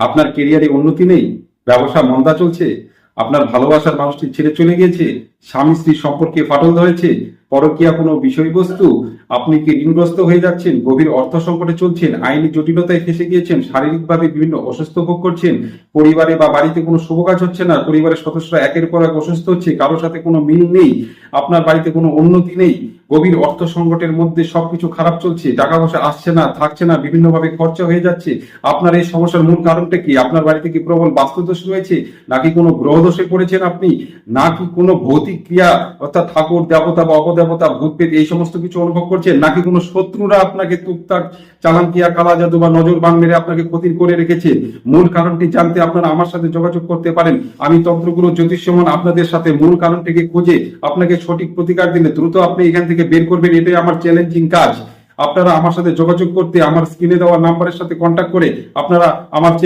আপনার কেরিয়ারে উন্নতি নেই, ব্যবসা মন্দা চলছে, আপনার ভালোবাসার মানুষটি ছেড়ে চলে গিয়েছে, স্বামী স্ত্রীর সম্পর্কে ফাটল ধরেছে, পরকীয়া কোনো বিষয়বস্তু, আপনি কি ঋণগ্রস্ত হয়ে যাচ্ছেন, গভীর অর্থ সংকটে চলছেন, আইনি জটিলতায় ফেসে গিয়েছেন, শারীরিকভাবে বিভিন্ন অসুস্থ ভোগ করছেন, পরিবারে বা বাড়িতে কোনো শুভ কাজ হচ্ছে না, পরিবারের সদস্যরা একের পর এক অসুস্থ হচ্ছে, কারোর সাথে কোনো মিল নেই, আপনার বাড়িতে কোনো উন্নতি নেই, গভীর অর্থ সংকটের মধ্যে সবকিছু খারাপ চলছে, টাকা পয়সা আসছে না, থাকছে না, বিভিন্নভাবে খরচা হয়ে যাচ্ছে। আপনার এই সমস্যার মূল কারণটা কি? আপনার বাড়িতে কি প্রবল বাস্তুদোষ রয়েছে, নাকি কোনো গ্রহদোষে পড়েছেন আপনি, নাকি কোনো ভৌতিক ক্রিয়া অর্থাৎ ঠাকুর দেবতা বা অপদেবতা ভূত পেত এই সমস্ত কিছু অনুভব করছেন, নাকি কোনো শত্রুরা আপনাকে টুকটাক চালাঙ্কিয়া কালা জাদু বা নজর বাং মেরে আপনাকে ক্ষতি করে রেখেছে? মূল কারণটি জানতে আপনারা আমার সাথে যোগাযোগ করতে পারেন। আমি তন্ত্রগুরু জ্যোতিষ্যমান আপনাদের সাথে মূল কারণটিকে খুঁজে আপনাকে সঠিক প্রতিকার দিলে দ্রুত আপনি এখান থেকে বের করবেন, এটাই আমার চ্যালেঞ্জিং কাজ। আপনারা আমার সাথে যোগাযোগ করতে আমার স্ক্রিনে দেওয়া নাম্বারের সাথে কন্ট্যাক্ট করে আপনারা আমার